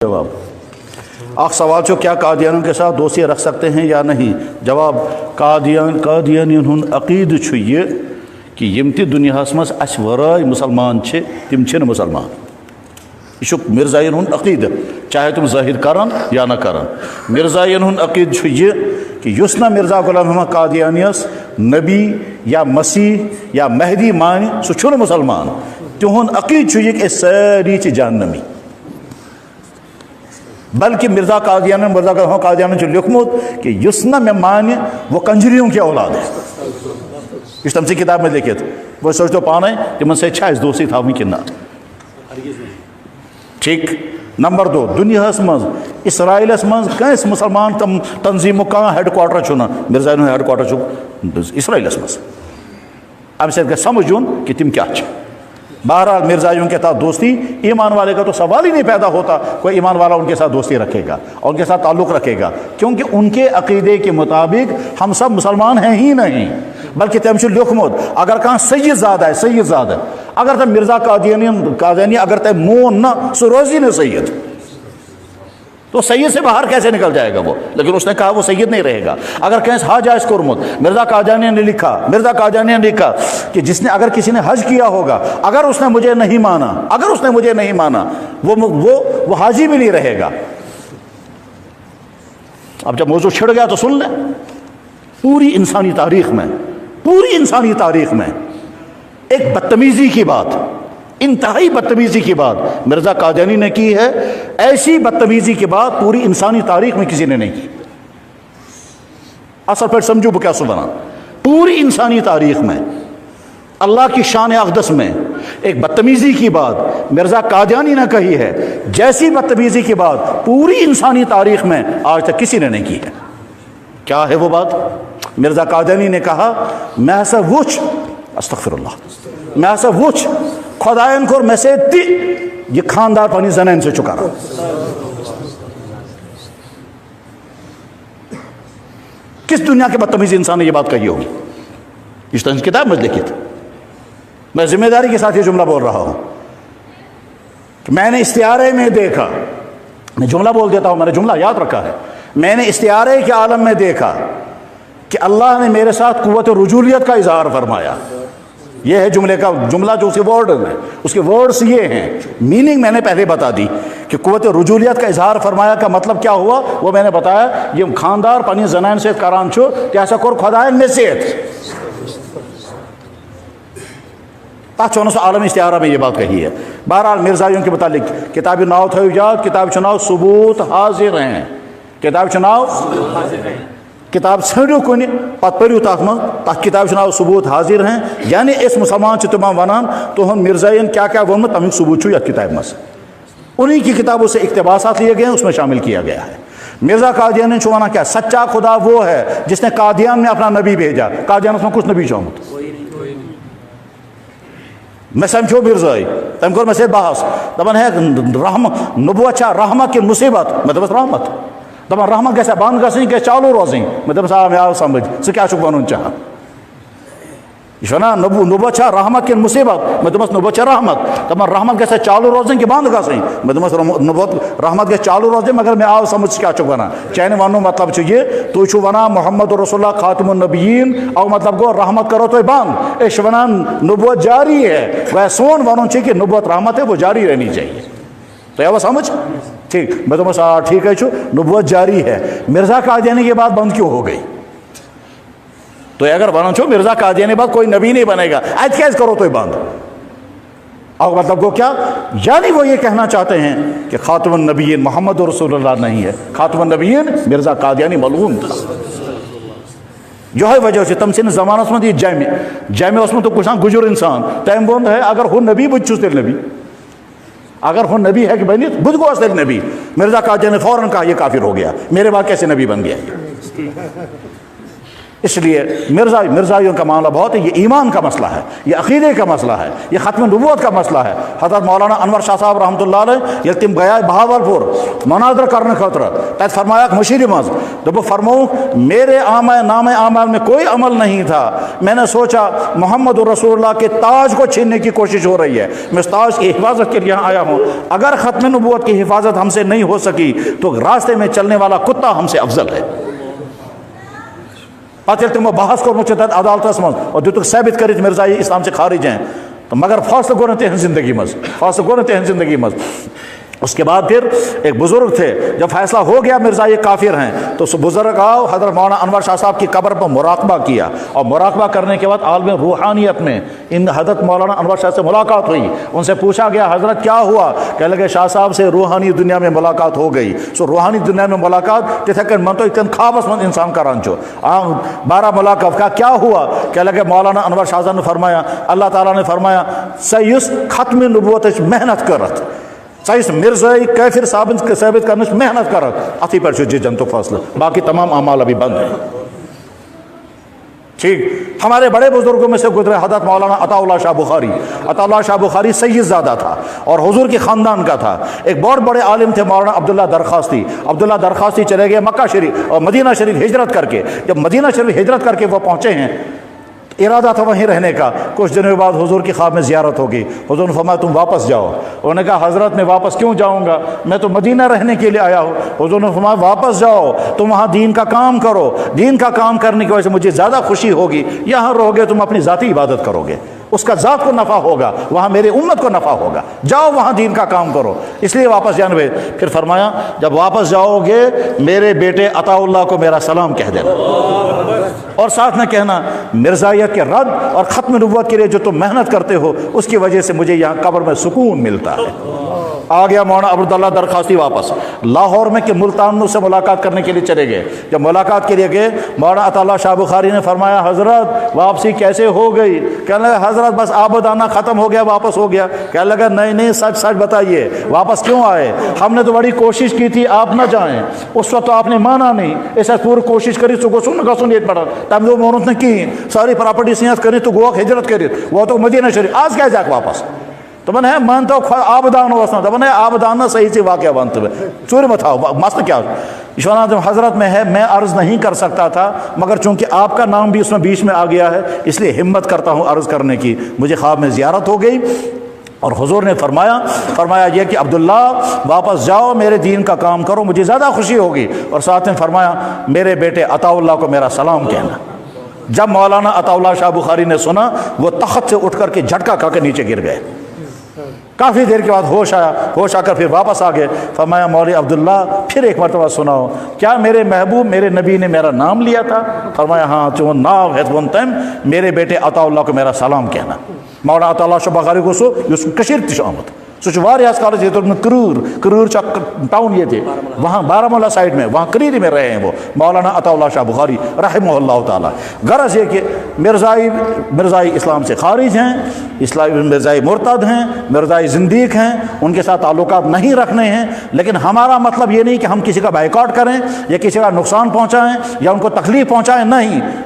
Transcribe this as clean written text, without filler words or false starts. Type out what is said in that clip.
جواب آخ سوال چھو کیا قادیانوں کے ساتھ دوستی رکھ سکتے ہیں یا نہیں؟ جواب قادیانین ہن عقید چھو یہ کہ یم تی دنیا مز اس ورائے مسلمان چھے تم چھن مسلمان. یہ مرزائین ہن عقید چاہے تم ظاہر کرن یا نہ کرن. مرزائین ہن عقید چھو یہ کہ یس نہ مرزا غلام محمد قادیانیس نبی یا مسیح یا مہدی مان سہ چھن مسلمان. تہن عقید چھو یہ کہ ساری چھ جہنمی. بلکہ مرزا غلام قادیانی چھو لکھمت کہ یس نہ میں مانے وہ کنجریوں کی اولاد ہے. یہ تم سے کتاب میں لکھت وہ سوچ تو پانے تمن سے اس دوستی تھاونی کہ نہ. ٹھیک. نمبر 2 دنیا مز اسرائیلس مز کنس مسلمان تنظیم کان ہیڈ کوارٹر چھنا مرزا ہیڈ کوارٹر چھو اسرائیلس مز. ام سے سمجھون کہ تم کیا چھ. بہرحال مرزائیوں کے ساتھ دوستی ایمان والے کا تو سوال ہی نہیں پیدا ہوتا. کوئی ایمان والا ان کے ساتھ دوستی رکھے گا اور ان کے ساتھ تعلق رکھے گا کیونکہ ان کے عقیدے کے مطابق ہم سب مسلمان ہیں ہی نہیں. بلکہ تم سے لکھمت اگر کہاں سید زادہ ہے سید زادہ اگر تم مرزا قادیانی اگر تم مون نہ سو روزی نہ سید تو سید سے باہر کیسے نکل جائے گا وہ. لیکن اس نے کہا وہ سید نہیں رہے گا. اگر کہیں حج آئس کرمت مرزا قادیانی نے لکھا کہ جس نے اگر کسی نے حج کیا ہوگا اگر اس نے مجھے نہیں مانا وہ حاجی بھی نہیں رہے گا. اب جب موضوع چھڑ گیا تو سن لیں. پوری انسانی تاریخ میں ایک بدتمیزی کی بات انتہائی بدتمیزی کی بات مرزا قادیانی نے کی ہے. ایسی بدتمیزی کی بات پوری انسانی تاریخ میں کسی نے نہیں کی. اصل پر سمجھو کیا سبنا پوری انسانی تاریخ میں اللہ کی شان اقدس میں ایک بدتمیزی کی بات مرزا قادیانی نے کہی ہے. جیسی بدتمیزی کی بات پوری انسانی تاریخ میں آج تک کسی نے نہیں کی ہے. کیا ہے وہ بات؟ مرزا قادیانی نے کہا میں سا وچ استغفر اللہ میں سا وچ خدائن کو میں سے تی یہ خاندار پانی زنین سے چکا رہا. کس دنیا کے بدتمیز انسان نے یہ بات کہی ہوگی؟ اس طرح کتاب میں لکھی تھی. میں ذمہ داری کے ساتھ یہ جملہ بول رہا ہوں کہ میں نے استعارے میں دیکھا. میں جملہ بول دیتا ہوں میں نے جملہ یاد رکھا ہے. میں نے استعارے کے عالم میں دیکھا کہ اللہ نے میرے ساتھ قوت رجولیت کا اظہار فرمایا. یہ ہے جملہ جو اس کے ورڈ ہیں. اس کے ورڈز یہ ہیں. میننگ میں نے پہلے بتا دی کہ قوت رجولیت کا اظہار فرمایا کا مطلب کیا ہوا وہ میں نے بتایا. یہ خاندار پنی زنان سے کران چھو کیسا کور خدائن میں سیت چونس عالم استعارہ میں یہ بات کہی ہے. بہرحال مرزائیوں کے متعلق کتاب ناؤ تھو یاد. کتاب چناؤ ثبوت حاضر ہیں. کتاب چناؤ کتاب ژھنڈو کن پتہ پریو تک من تک کتاب چناؤ ثبوت حاضر ہیں. یعنی اس مسلمان سے تمام ونان تہن مرزائین کیا وونمت تمیک ثبوت چھو یا کتاب مز. انہی کی کتابوں سے اقتباسات لیے گئے ہیں اس میں شامل کیا گیا ہے. مرزا قادیانی چھو وانا کیا سچا خدا وہ ہے جس نے قادیان میں اپنا نبی بھیجا. قادیان اس میں کچھ نبی چاہمت میں سمجھو مرزائی تم کر میں سے بحث دپان ہے رحمت نبوت چھا رحمت کی مصیبت میں دپس رحمت دپان رحمت گژھِ بند گژھٕنۍ کیٛازِ چالو روزٕنۍ میں دپس آ مےٚ آو سمجھ ژٕ کیٛاہ چھُکھ وَنُن چاہان. یہ چھُ ونان نبوت چھا رحمت کِنہٕ مصیبت میں دپس نبوت چھا رحمت. دپان رحمت گژھِ چالو روزٕنۍ کہ بند گژھٕنۍ میں دپس نبوت رحمت گژھِ چالو روزٕنۍ مگر مےٚ آو سمجھ ژٕ کیٛاہ چھُکھ ونان. چانہِ وننُک مطلب چھُ یہِ تُہۍ چھُو ونان محمد رسول اللہ خاتم النبیین او مطلب گوٚو رحمت کرو تُہۍ بند. أسۍ چھِ ونان نبوت جاری ہے. گویا سون ونُن چھُ کہ نبوت رحمت ہے وہ جاری رہنی چاہیے. تو آوا سمجھ ٹھیک. میں دپس آ ٹھیک ہے نبوت جاری ہے. مرزا قادیانی کی بات بند کیوں ہو گئی؟ تو اگر ونان چھو مرزا قادیانی بعد کوئی نبی نہیں بنے گا ات کیسے کرو تو بند. اور مطلب کو کیا یعنی وہ یہ کہنا چاہتے ہیں کہ خاتم النبیین محمد رسول اللہ نہیں ہے. خاتم النبیین مرزا قادیانی ملعون تھا. جو ہے وجہ سے تم سن زمانس من یہ جامع اس میں تو کچھ گجر انسان تم بند ہے اگر ہو نبی بت چھس تیل نبی اگر ہو نبی ہے کہ بنی بت گوس تیل نبی. مرزا قادیانی نے فوراً کہا یہ کافر ہو گیا میرے بعد کیسے نبی بن گیا. اس لیے مرزائیوں کا معاملہ بہت ہے، یہ ایمان کا مسئلہ ہے، یہ عقیدے کا مسئلہ ہے، یہ ختم نبوت کا مسئلہ ہے۔ حضرت مولانا انور شاہ صاحب رحمۃ اللہ علیہ یل تم گیا بہاول پور مناظر کرنے خاطر، تت فرمایا مشیر مز دب فرمو میرے نام اعمال میں کوئی عمل نہیں تھا، میں نے سوچا محمد رسول اللہ کے تاج کو چھیننے کی کوشش ہو رہی ہے، میں اس تاج کی حفاظت کے لیے یہاں آیا ہوں، اگر ختم نبوت کی حفاظت ہم سے نہیں ہو سکی تو راستے میں چلنے والا کتا ہم سے افضل ہے۔ پتہ تمو بحث کورمت تت عدالتس مز اور دتک ثابت کرت مرزائی اسلام سے خارج ہیں، تو مگر فاصلہ گو تہذ زندگی مز، فاصلہ گو تہذ زندگی مز۔ اس کے بعد پھر ایک بزرگ تھے، جب فیصلہ ہو گیا مرزائی کافر ہیں تو اس بزرگ آؤ حضرت مولانا انور شاہ صاحب کی قبر پر مراقبہ کیا، اور مراقبہ کرنے کے بعد عالم روحانیت میں ان حضرت مولانا انور شاہ سے ملاقات ہوئی، ان سے پوچھا گیا حضرت کیا ہوا؟ کہنے لگے شاہ صاحب سے روحانی دنیا میں ملاقات ہو گئی۔ سو روحانی دنیا میں ملاقات تتھے کن من تو اتن خوابس من انسان کران چھو 12 ملاقات کا کیا ہوا؟ کہنے لگے مولانا انور شاہ صاحب نے فرمایا، اللہ تعالیٰ نے فرمایا سیس ختم نبوت محنت کرت، سائس مرزائی کافر ثابت کرنے محنت کرت، اتھی پر جی جنتو فاصلہ، باقی تمام اعمال ابھی بند ہیں۔ ٹھیک، ہمارے بڑے بزرگوں میں سے گزرے حضرت مولانا عطا اللہ شاہ بخاری۔ عطا اللہ شاہ بخاری سید زادہ تھا اور حضور کے خاندان کا تھا۔ ایک بہت بڑے عالم تھے مولانا عبداللہ درخواستی۔ عبداللہ درخواستی چلے گئے مکہ شریف اور مدینہ شریف ہجرت کر کے، جب مدینہ شریف ہجرت کر کے وہ پہنچے ہیں، ارادہ تھا وہیں رہنے کا، کچھ دنوں بعد حضور کی خواب میں زیارت ہوگی، حضور نے فرمایا تم واپس جاؤ۔ انہوں نے کہا حضرت میں واپس کیوں جاؤں گا، میں تو مدینہ رہنے کے لیے آیا ہوں۔ حضور نے فرمایا واپس جاؤ، تم وہاں دین کا کام کرو، دین کا کام کرنے کی وجہ سے مجھے زیادہ خوشی ہوگی، یہاں رہو گے تم اپنی ذاتی عبادت کرو گے، اس کا ذات کو نفع ہوگا، وہاں میرے امت کو نفع ہوگا، جاؤ وہاں دین کا کام کرو، اس لیے واپس جانے ہوئے۔ پھر فرمایا جب واپس جاؤ گے میرے بیٹے عطا اللہ کو میرا سلام کہہ دینا، اور ساتھ میں کہنا مرزائیت کے رد اور ختم نبوت کے لیے جو تم محنت کرتے ہو اس کی وجہ سے مجھے یہاں قبر میں سکون ملتا ہے۔ آ گیا مولانا عبداللہ درخواستی واپس لاہور میں کہ ملتان سے ملاقات کرنے کے لیے چلے گئے۔ جب ملاقات کے لیے گئے مولانا عطا اللہ شاہ بخاری نے فرمایا حضرت واپسی کیسے ہو گئی؟ کہنے لگا حضرت بس آبادانہ ختم ہو گیا واپس ہو گیا۔ کہنے لگا نہیں سچ سچ بتائیے واپس کیوں آئے؟ ہم نے تو بڑی کوشش کی تھی آپ نہ جائیں، اس وقت تو آپ نے مانا نہیں، ایسا پوری کوشش کری تو گسن پڑا تم جو محنت نے کی ساری پراپرٹی سیاست کری تو گوک ہجرت کری وہ تو مدینہ شریف آج کیا جاک واپس تو میں مان تو آبدان ہوس نا دپان آبدان نہ صحیح سے واقعہ بنت چور مت تھاؤ مسئلہ کیا اشوانات حضرت میں ہے، میں عرض نہیں کر سکتا تھا مگر چونکہ آپ کا نام بھی اس میں بیچ میں آ گیا ہے اس لیے ہمت کرتا ہوں عرض کرنے کی۔ مجھے خواب میں زیارت ہو گئی اور حضور نے فرمایا یہ کہ عبداللہ واپس جاؤ میرے دین کا کام کرو مجھے زیادہ خوشی ہوگی، اور ساتھ میں فرمایا میرے بیٹے عطا اللہ کو میرا سلام کہنا۔ جب مولانا عطا اللہ شاہ بخاری نے سنا وہ تخت سے اٹھ کر کے جھٹکا کھا کے نیچے گر گئے۔ کافی دیر کے بعد ہوش آ کر پھر واپس آ گئے۔ فرمایا مولوی عبداللہ پھر ایک مرتبہ سناؤ کیا میرے محبوب میرے نبی نے میرا نام لیا تھا؟ فرمایا ہاں چون ناو ہے تم میرے بیٹے عطا اللہ کو میرا سلام کہنا۔ مولانا عطا اللہ شاہ بخاری کو سو کشیر تش آمد سہ کالج یہ کرور ٹاؤن یہ تھے وہاں بارہمولہ سائڈ میں وہاں کریری میں رہے ہیں وہ مولانا عطا اللہ شاہ بخاری رحمہ اللہ تعالیٰ۔ غرض یہ کہ مرزائی اسلام سے خارج ہیں، مرزائی مرتد ہیں، مرزائی زندیق ہیں، ان کے ساتھ تعلقات نہیں رکھنے ہیں، لیکن ہمارا مطلب یہ نہیں کہ ہم کسی کا بائیکاٹ کریں یا کسی کا نقصان پہنچائیں یا ان کو تکلیف پہنچائیں، نہیں۔